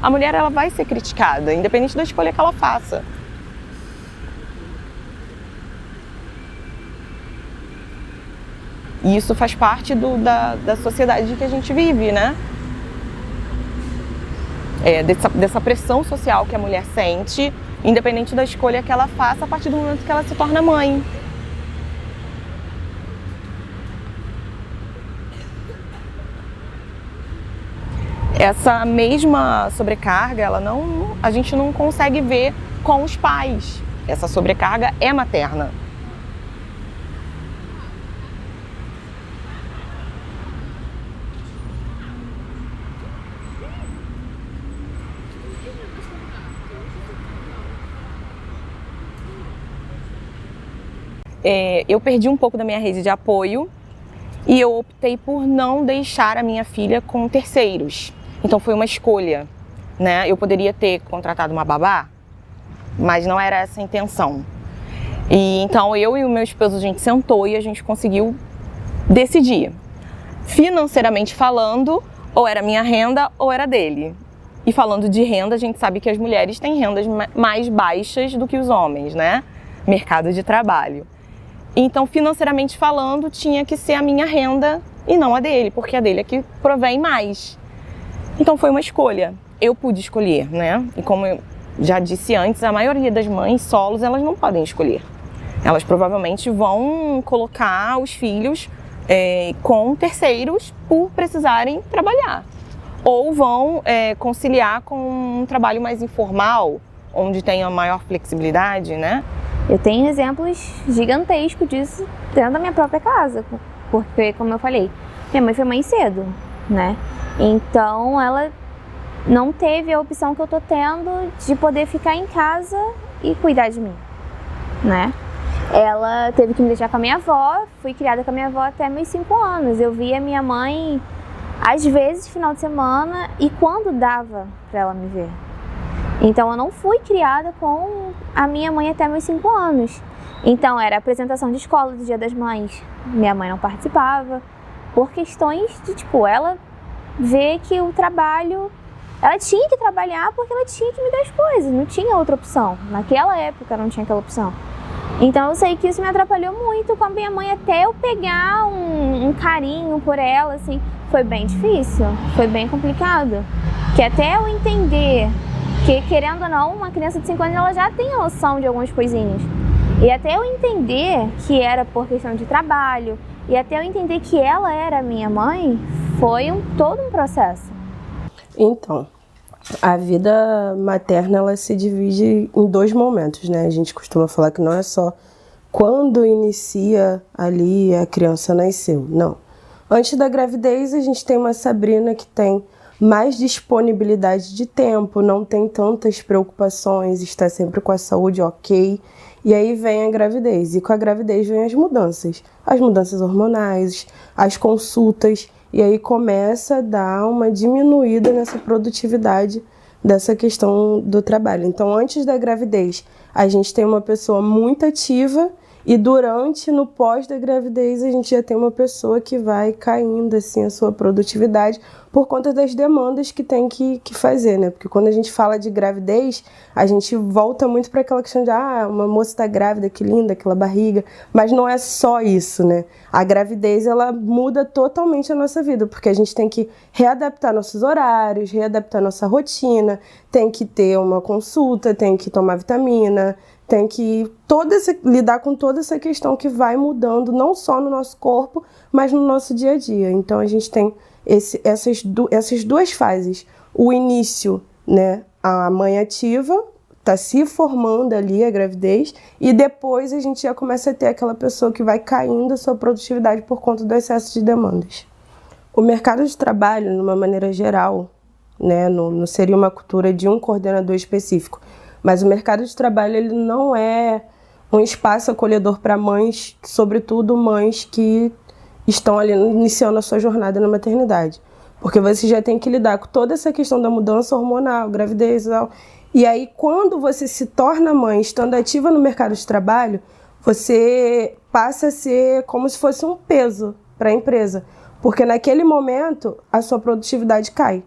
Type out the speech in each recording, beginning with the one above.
a mulher ela vai ser criticada, independente da escolha que ela faça. E isso faz parte da sociedade que a gente vive, né? Dessa pressão social que a mulher sente, independente da escolha que ela faça, a partir do momento que ela se torna mãe. Essa mesma sobrecarga, a gente não consegue ver com os pais. Essa sobrecarga é materna. Eu perdi um pouco da minha rede de apoio e eu optei por não deixar a minha filha com terceiros. Então foi uma escolha, né? Eu poderia ter contratado uma babá, mas não era essa a intenção. E então eu e o meu esposo, a gente sentou e a gente conseguiu decidir. Financeiramente falando, ou era minha renda ou era dele. E falando de renda, a gente sabe que as mulheres têm rendas mais baixas do que os homens, né? Mercado de trabalho. Então, financeiramente falando, tinha que ser a minha renda e não a dele, porque a dele é que provém mais. Então, foi uma escolha. Eu pude escolher, né? E como eu já disse antes, a maioria das mães solos, elas não podem escolher. Elas provavelmente vão colocar os filhos com terceiros por precisarem trabalhar. Ou vão conciliar com um trabalho mais informal, onde tenha maior flexibilidade, né? Eu tenho exemplos gigantescos disso dentro da minha própria casa, porque, como eu falei, minha mãe foi mãe cedo, né? Então, ela não teve a opção que eu tô tendo de poder ficar em casa e cuidar de mim, né? Ela teve que me deixar com a minha avó, fui criada com a minha avó até meus 5 anos. Eu via minha mãe, às vezes, final de semana e quando dava pra ela me ver. Então, eu não fui criada com a minha mãe até meus 5 anos. Então, era apresentação de escola do Dia das Mães. Minha mãe não participava, por questões de, ela ver que o trabalho... Ela tinha que trabalhar porque ela tinha que me dar as coisas, não tinha outra opção. Naquela época, não tinha aquela opção. Então, eu sei que isso me atrapalhou muito com a minha mãe, até eu pegar um carinho por ela, assim. Foi bem difícil, foi bem complicado. Que até eu entender... Porque, querendo ou não, uma criança de 5 anos ela já tem a noção de algumas coisinhas. E até eu entender que era por questão de trabalho, e até eu entender que ela era minha mãe, foi todo um processo. Então, a vida materna ela se divide em 2 momentos, né? A gente costuma falar que não é só quando inicia ali a criança nasceu, não. Antes da gravidez, a gente tem uma Sabrina que tem mais disponibilidade de tempo, não tem tantas preocupações, está sempre com a saúde ok. E aí vem a gravidez, e com a gravidez vem as mudanças hormonais, as consultas, e aí começa a dar uma diminuída nessa produtividade dessa questão do trabalho. Então, antes da gravidez, a gente tem uma pessoa muito ativa, e no pós da gravidez, a gente já tem uma pessoa que vai caindo assim, a sua produtividade por conta das demandas que tem que fazer, né? Porque quando a gente fala de gravidez, a gente volta muito para aquela questão de uma moça está grávida, que linda, aquela barriga. Mas não é só isso, né? A gravidez, ela muda totalmente a nossa vida, porque a gente tem que readaptar nossos horários, readaptar nossa rotina, tem que ter uma consulta, tem que tomar vitamina, tem que lidar com toda essa questão que vai mudando, não só no nosso corpo, mas no nosso dia a dia. Então, a gente tem essas 2 fases. O início, né, a mãe ativa, está se formando ali a gravidez, e depois a gente já começa a ter aquela pessoa que vai caindo a sua produtividade por conta do excesso de demandas. O mercado de trabalho, de uma maneira geral, né, não seria uma cultura de um coordenador específico, mas o mercado de trabalho ele não é um espaço acolhedor para mães, sobretudo mães que estão ali iniciando a sua jornada na maternidade. Porque você já tem que lidar com toda essa questão da mudança hormonal, gravidez e tal. E aí, quando você se torna mãe, estando ativa no mercado de trabalho, você passa a ser como se fosse um peso para a empresa. Porque naquele momento, a sua produtividade cai.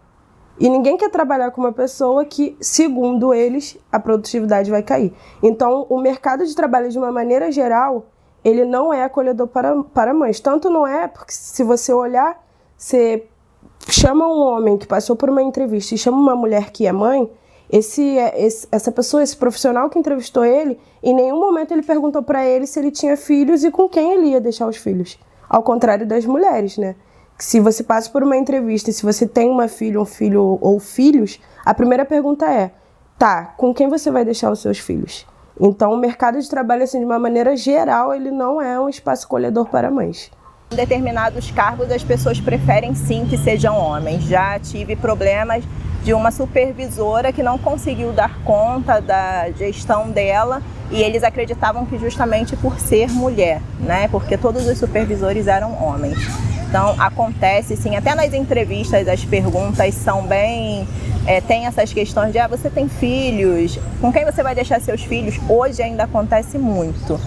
E ninguém quer trabalhar com uma pessoa que, segundo eles, a produtividade vai cair. Então, o mercado de trabalho, de uma maneira geral, ele não é acolhedor para mães. Tanto não é, porque se você olhar, você chama um homem que passou por uma entrevista e chama uma mulher que é mãe, essa pessoa, esse profissional que entrevistou ele, em nenhum momento ele perguntou para ele se ele tinha filhos e com quem ele ia deixar os filhos. Ao contrário das mulheres, né? Se você passa por uma entrevista e se você tem uma filha, um filho ou filhos, a primeira pergunta é, tá, com quem você vai deixar os seus filhos? Então, o mercado de trabalho, assim, de uma maneira geral, ele não é um espaço acolhedor para mães. Em determinados cargos, as pessoas preferem sim que sejam homens. Já tive problemas de uma supervisora que não conseguiu dar conta da gestão dela e eles acreditavam que justamente por ser mulher, né? Porque todos os supervisores eram homens. Então, acontece sim, até nas entrevistas as perguntas são bem... tem essas questões de, você tem filhos? Com quem você vai deixar seus filhos? Hoje ainda acontece muito.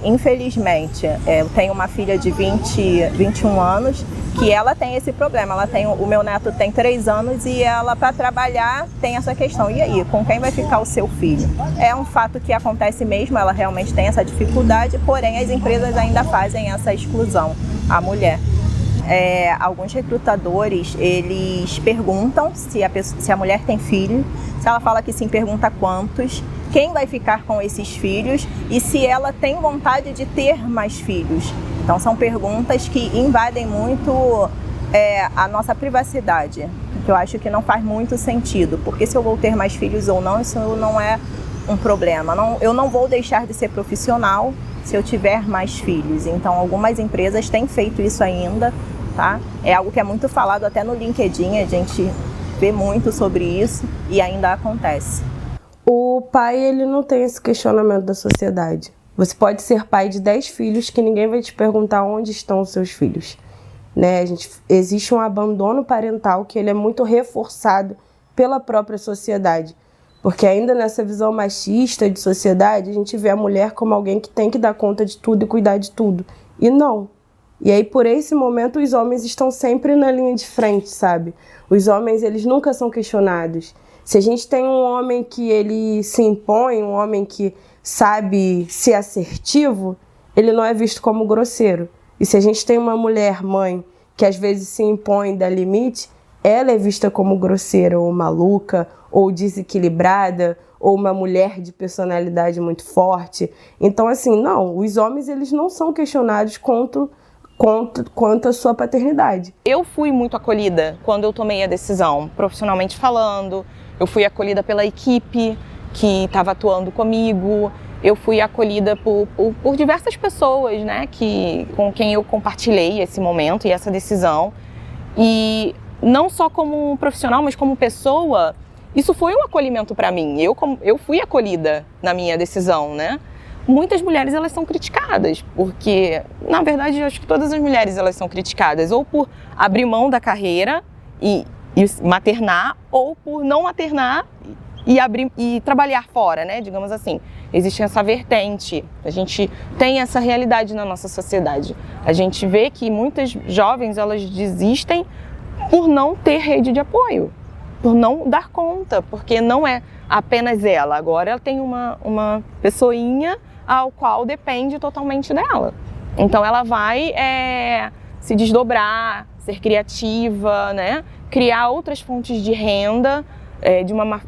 Infelizmente, eu tenho uma filha de 21 anos que ela tem esse problema. O meu neto tem 3 anos e ela, para trabalhar, tem essa questão. E aí, com quem vai ficar o seu filho? É um fato que acontece mesmo, ela realmente tem essa dificuldade, porém as empresas ainda fazem essa exclusão à mulher. Alguns recrutadores, eles perguntam se a mulher tem filho, se ela fala que sim, pergunta quantos, quem vai ficar com esses filhos e se ela tem vontade de ter mais filhos. Então são perguntas que invadem muito a nossa privacidade, que eu acho que não faz muito sentido, porque se eu vou ter mais filhos ou não, isso não é um problema. Eu não vou deixar de ser profissional se eu tiver mais filhos. Então algumas empresas têm feito isso ainda, tá? É algo que é muito falado até no LinkedIn, a gente vê muito sobre isso e ainda acontece. O pai, ele não tem esse questionamento da sociedade. Você pode ser pai de 10 filhos que ninguém vai te perguntar onde estão os seus filhos. Né? Existe um abandono parental que ele é muito reforçado pela própria sociedade. Porque ainda nessa visão machista de sociedade, a gente vê a mulher como alguém que tem que dar conta de tudo e cuidar de tudo. E não. E aí, por esse momento, os homens estão sempre na linha de frente, sabe? Os homens, eles nunca são questionados. Se a gente tem um homem que ele se impõe, um homem que sabe ser assertivo, ele não é visto como grosseiro. E se a gente tem uma mulher, mãe, que às vezes se impõe, dá limite, ela é vista como grosseira ou maluca, ou desequilibrada, ou uma mulher de personalidade muito forte. Então, assim, não, os homens, eles não são questionados quanto a sua paternidade. Eu fui muito acolhida quando eu tomei a decisão, profissionalmente falando. Eu fui acolhida pela equipe que estava atuando comigo. Eu fui acolhida por diversas pessoas, né, com quem eu compartilhei esse momento e essa decisão. E não só como profissional, mas como pessoa, isso foi um acolhimento para mim. Eu fui acolhida na minha decisão, né? Muitas mulheres, elas são criticadas, porque, na verdade, eu acho que todas as mulheres, elas são criticadas, ou por abrir mão da carreira e maternar, ou por não maternar e trabalhar fora, né? Digamos assim. Existe essa vertente, a gente tem essa realidade na nossa sociedade. A gente vê que muitas jovens, elas desistem por não ter rede de apoio, por não dar conta, porque não é apenas ela. Agora ela tem uma pessoinha ao qual depende totalmente dela. Então ela vai se desdobrar, ser criativa, né? Criar outras fontes de renda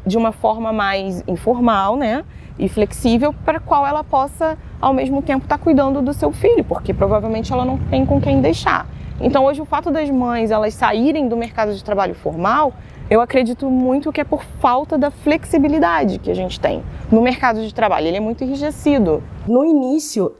de uma forma mais informal, né? E flexível, para a qual ela possa, ao mesmo tempo, estar cuidando do seu filho, porque provavelmente ela não tem com quem deixar. Então hoje o fato das mães elas saírem do mercado de trabalho formal, eu acredito muito que é por falta da flexibilidade que a gente tem no mercado de trabalho. Ele é muito enrijecido. No início,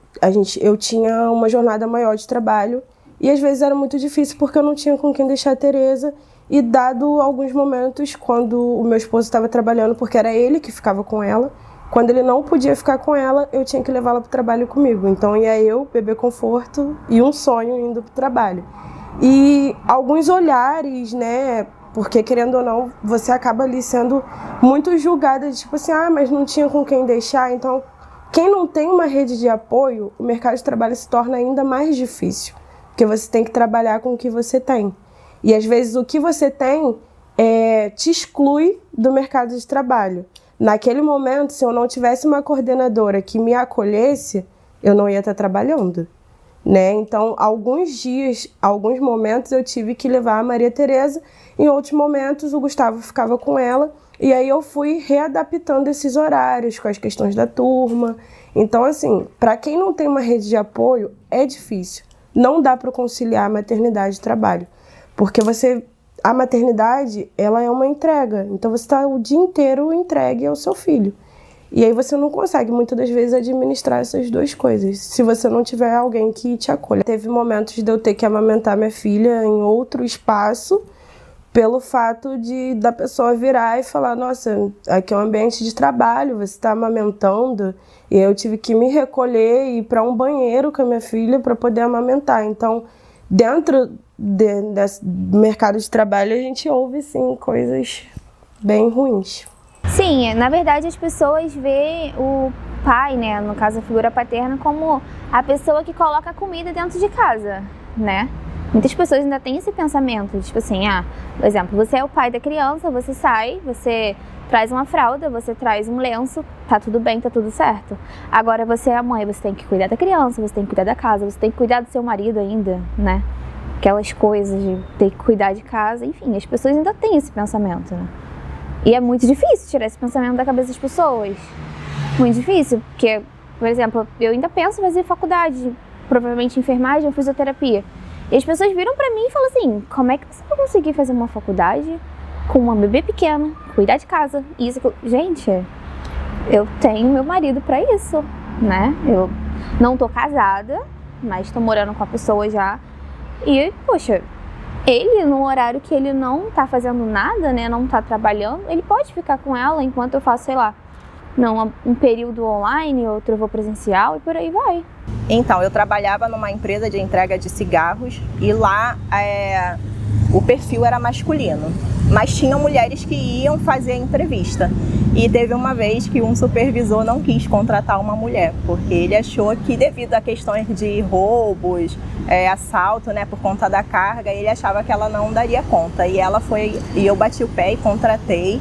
eu tinha uma jornada maior de trabalho e às vezes era muito difícil porque eu não tinha com quem deixar a Tereza. E dado alguns momentos, quando o meu esposo estava trabalhando, porque era ele que ficava com ela, quando ele não podia ficar com ela, eu tinha que levá-la para o trabalho comigo. Então ia eu, bebê conforto e um sonho indo para o trabalho. E alguns olhares, né? Porque, querendo ou não, você acaba ali sendo muito julgada, de tipo assim, mas não tinha com quem deixar. Então, quem não tem uma rede de apoio, o mercado de trabalho se torna ainda mais difícil. Porque você tem que trabalhar com o que você tem. E, às vezes, o que você tem te exclui do mercado de trabalho. Naquele momento, se eu não tivesse uma coordenadora que me acolhesse, eu não ia estar trabalhando, né? Então, alguns dias, alguns momentos eu tive que levar a Maria Tereza, em outros momentos o Gustavo ficava com ela, e aí eu fui readaptando esses horários com as questões da turma. Então, assim, para quem não tem uma rede de apoio, é difícil. Não dá para conciliar maternidade e trabalho, porque a maternidade, ela é uma entrega, então você está o dia inteiro entregue ao seu filho. E aí você não consegue, muitas das vezes, administrar essas duas coisas, se você não tiver alguém que te acolha. Teve momentos de eu ter que amamentar minha filha em outro espaço, pelo fato da pessoa virar e falar, nossa, aqui é um ambiente de trabalho, você está amamentando, e eu tive que me recolher e ir para um banheiro com a minha filha para poder amamentar. Então, dentro desse mercado de trabalho, a gente ouve, sim, coisas bem ruins. Sim, na verdade as pessoas veem o pai, né, no caso a figura paterna, como a pessoa que coloca a comida dentro de casa, né? Muitas pessoas ainda têm esse pensamento, tipo assim, por exemplo, você é o pai da criança, você sai, você traz uma fralda, você traz um lenço, tá tudo bem, tá tudo certo. Agora você é a mãe, você tem que cuidar da criança, você tem que cuidar da casa, você tem que cuidar do seu marido ainda, né? Aquelas coisas de ter que cuidar de casa, enfim, as pessoas ainda têm esse pensamento, né? E é muito difícil tirar esse pensamento da cabeça das pessoas. Muito difícil, porque, por exemplo, eu ainda penso em fazer faculdade, provavelmente enfermagem ou fisioterapia. E as pessoas viram pra mim e falam assim, como é que você vai conseguir fazer uma faculdade com uma bebê pequena, cuidar de casa? Isso, gente, eu tenho meu marido pra isso, né? Eu não tô casada, mas tô morando com a pessoa já. E, poxa, ele, no horário que ele não tá fazendo nada, né, não tá trabalhando, ele pode ficar com ela enquanto eu faço, sei lá, um período online, outro eu vou presencial e por aí vai. Então, eu trabalhava numa empresa de entrega de cigarros e lá o perfil era masculino, mas tinham mulheres que iam fazer a entrevista. E teve uma vez que um supervisor não quis contratar uma mulher, porque ele achou que devido a questões de roubos, assalto, né, por conta da carga, ele achava que ela não daria conta. E ela foi, e eu bati o pé e contratei,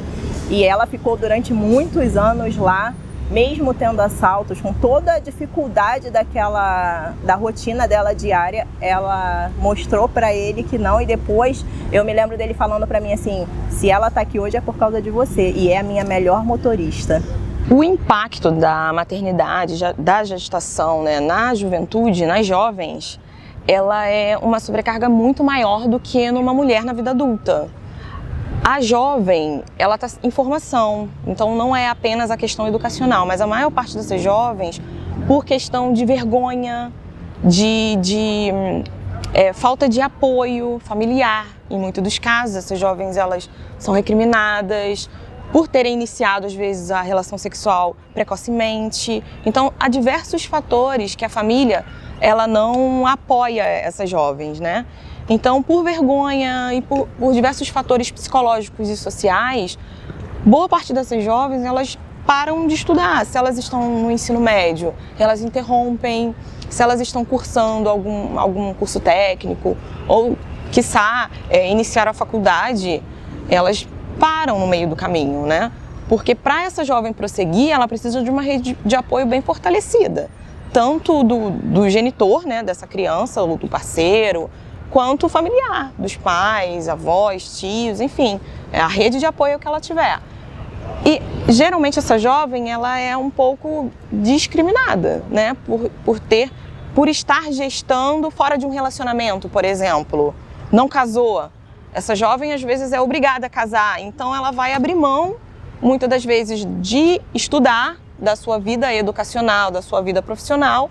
e ela ficou durante muitos anos lá, mesmo tendo assaltos, com toda a dificuldade da rotina dela diária, ela mostrou para ele que não, e depois eu me lembro dele falando para mim assim, se ela tá aqui hoje é por causa de você, e é a minha melhor motorista. O impacto da maternidade, da gestação, né, na juventude, nas jovens, ela é uma sobrecarga muito maior do que numa mulher na vida adulta. A jovem, ela está em formação, então não é apenas a questão educacional, mas a maior parte dessas jovens, por questão de vergonha, de falta de apoio familiar, em muitos dos casos, essas jovens elas são recriminadas por terem iniciado, às vezes, a relação sexual precocemente. Então, há diversos fatores que a família ela não apoia essas jovens, né? Então, por vergonha e por diversos fatores psicológicos e sociais, boa parte dessas jovens, elas param de estudar. Se elas estão no ensino médio, elas interrompem. Se elas estão cursando algum curso técnico ou, quiçá, iniciar a faculdade, elas param no meio do caminho, né? Porque para essa jovem prosseguir, ela precisa de uma rede de apoio bem fortalecida. Tanto do genitor, né, dessa criança, ou do parceiro, quanto familiar, dos pais, avós, tios, enfim, a rede de apoio que ela tiver. E geralmente essa jovem ela é um pouco discriminada, né, por estar gestando fora de um relacionamento, por exemplo, não casou. Essa jovem às vezes é obrigada a casar, então ela vai abrir mão, muitas das vezes, de estudar, da sua vida educacional, da sua vida profissional,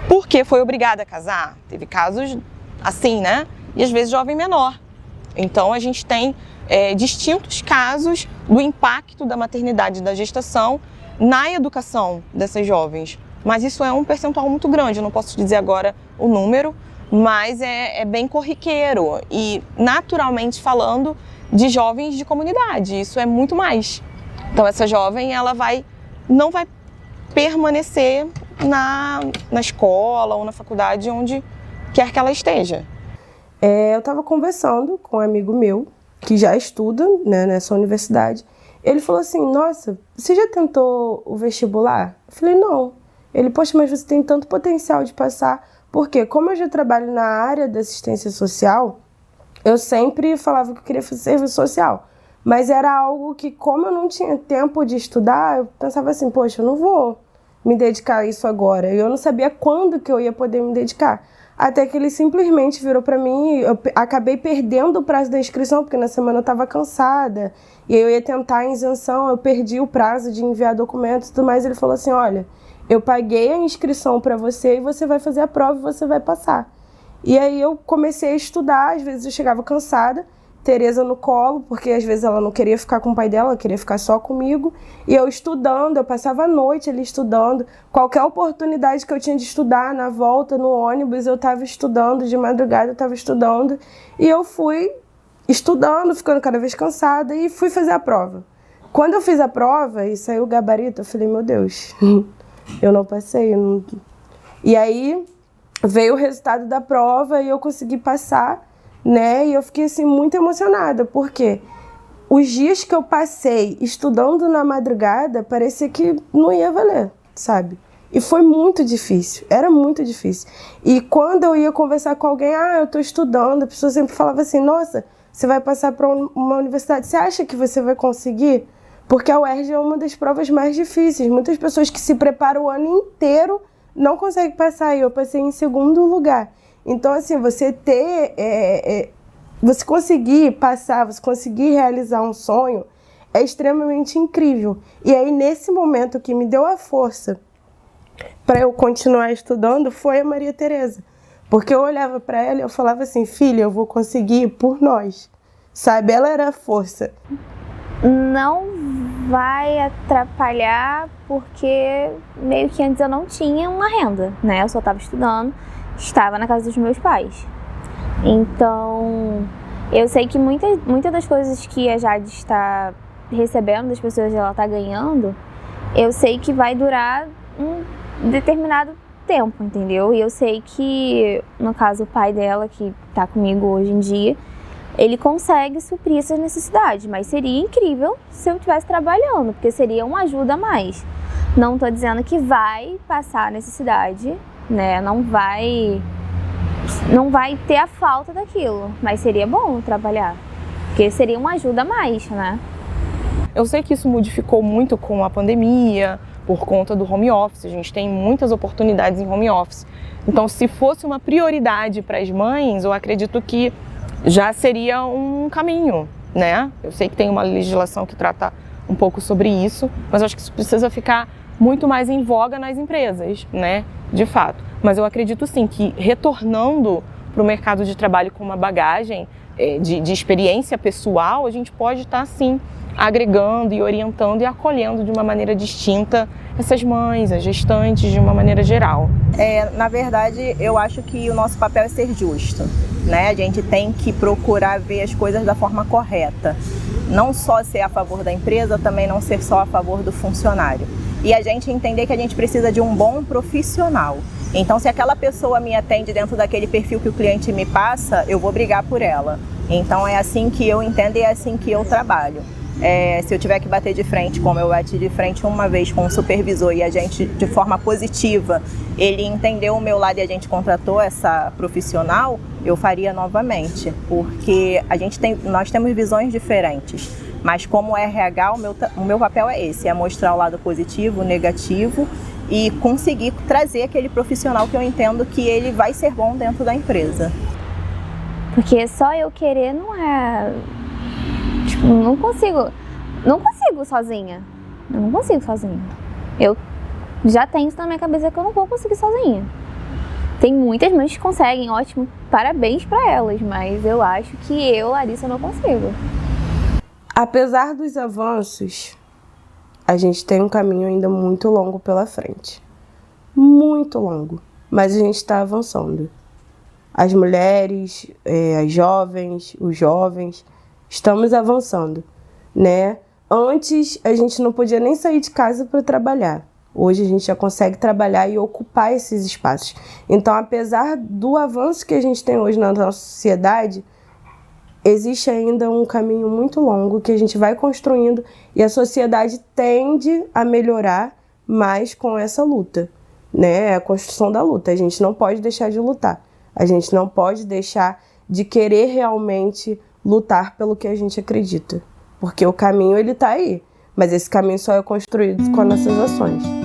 porque foi obrigada a casar. Teve casos assim, né? E às vezes jovem menor. Então a gente tem distintos casos do impacto da maternidade e da gestação na educação dessas jovens. Mas isso é um percentual muito grande, eu não posso dizer agora o número, mas é bem corriqueiro e naturalmente falando de jovens de comunidade, isso é muito mais. Então essa jovem ela não vai permanecer na escola ou na faculdade onde quer que ela esteja. Eu estava conversando com um amigo meu que já estuda, né, nessa universidade. Ele falou assim, nossa, você já tentou o vestibular? Eu falei, não. Ele, poxa, mas você tem tanto potencial de passar. Porque como eu já trabalho na área da assistência social, eu sempre falava que eu queria fazer serviço social. Mas era algo que, como eu não tinha tempo de estudar, eu pensava assim, poxa, eu não vou me dedicar a isso agora. Eu não sabia quando que eu ia poder me dedicar. Até que ele simplesmente virou para mim, eu acabei perdendo o prazo da inscrição, porque na semana eu estava cansada, e eu ia tentar a isenção, eu perdi o prazo de enviar documentos e tudo mais. Ele falou assim, olha, eu paguei a inscrição para você e você vai fazer a prova e você vai passar. E aí eu comecei a estudar, às vezes eu chegava cansada, Tereza no colo, porque às vezes ela não queria ficar com o pai dela, ela queria ficar só comigo. E eu estudando, eu passava a noite ali estudando. Qualquer oportunidade que eu tinha de estudar, na volta, no ônibus, eu estava estudando, de madrugada eu estava estudando. E eu fui estudando, ficando cada vez cansada e fui fazer a prova. Quando eu fiz a prova e saiu o gabarito, eu falei, meu Deus, eu não passei. E aí veio o resultado da prova e eu consegui passar. Né? E eu fiquei assim muito emocionada, porque os dias que eu passei estudando na madrugada parecia que não ia valer, sabe? E foi muito difícil, era muito difícil. E quando eu ia conversar com alguém, eu tô estudando, a pessoa sempre falava assim, nossa, você vai passar para uma universidade, você acha que você vai conseguir? Porque a UERJ é uma das provas mais difíceis, muitas pessoas que se preparam o ano inteiro não conseguem passar, e eu passei em segundo lugar. Então, assim, você você conseguir passar, você conseguir realizar um sonho é extremamente incrível. E aí, nesse momento que me deu a força para eu continuar estudando, foi a Maria Tereza. Porque eu olhava para ela e eu falava assim, filha, eu vou conseguir por nós. Sabe? Ela era a força. Não vai atrapalhar porque meio que antes eu não tinha uma renda, né? Eu só estava estudando. Estava na casa dos meus pais. Então, eu sei que muitas das coisas que a Jade está recebendo, das pessoas que ela está ganhando, eu sei que vai durar um determinado tempo, entendeu? E eu sei que, no caso, o pai dela, que está comigo hoje em dia, ele consegue suprir essas necessidades, mas seria incrível se eu estivesse trabalhando, porque seria uma ajuda a mais. Não estou dizendo que vai passar a necessidade, né? Não vai ter a falta daquilo, mas seria bom trabalhar, porque seria uma ajuda a mais, né? Eu sei que isso modificou muito com a pandemia, por conta do home office, a gente tem muitas oportunidades em home office. Então, se fosse uma prioridade para as mães, eu acredito que já seria um caminho, né? Eu sei que tem uma legislação que trata um pouco sobre isso, mas eu acho que isso precisa ficar muito mais em voga nas empresas, né? De fato. Mas eu acredito sim que retornando para o mercado de trabalho com uma bagagem de experiência pessoal, a gente pode estar sim agregando e orientando e acolhendo de uma maneira distinta essas mães, as gestantes, de uma maneira geral. Na verdade, eu acho que o nosso papel é ser justo, né? A gente tem que procurar ver as coisas da forma correta. Não só ser a favor da empresa, também não ser só a favor do funcionário. E a gente entender que a gente precisa de um bom profissional. Então, se aquela pessoa me atende dentro daquele perfil que o cliente me passa, eu vou brigar por ela. Então, é assim que eu entendo e é assim que eu trabalho. Se eu tiver que bater de frente, como eu bati de frente uma vez com o supervisor e a gente, de forma positiva, ele entendeu o meu lado e a gente contratou essa profissional, eu faria novamente. Porque nós temos visões diferentes. Mas como RH, o meu papel é esse, é mostrar o lado positivo, o negativo e conseguir trazer aquele profissional que eu entendo que ele vai ser bom dentro da empresa. Porque só eu querer não é... Tipo, não consigo sozinha. Eu não consigo sozinha. Eu já tenho isso na minha cabeça que eu não vou conseguir sozinha. Tem muitas mães que conseguem, ótimo, parabéns pra elas, mas eu acho que eu, Larissa, não consigo. Apesar dos avanços, a gente tem um caminho ainda muito longo pela frente. Muito longo. Mas a gente está avançando. As mulheres, as jovens, os jovens, estamos avançando, né? Antes, a gente não podia nem sair de casa para trabalhar. Hoje, a gente já consegue trabalhar e ocupar esses espaços. Então, apesar do avanço que a gente tem hoje na nossa sociedade, existe ainda um caminho muito longo que a gente vai construindo e a sociedade tende a melhorar mais com essa luta, né? É a construção da luta. A gente não pode deixar de lutar. A gente não pode deixar de querer realmente lutar pelo que a gente acredita. Porque o caminho, ele tá aí. Mas esse caminho só é construído com as nossas ações.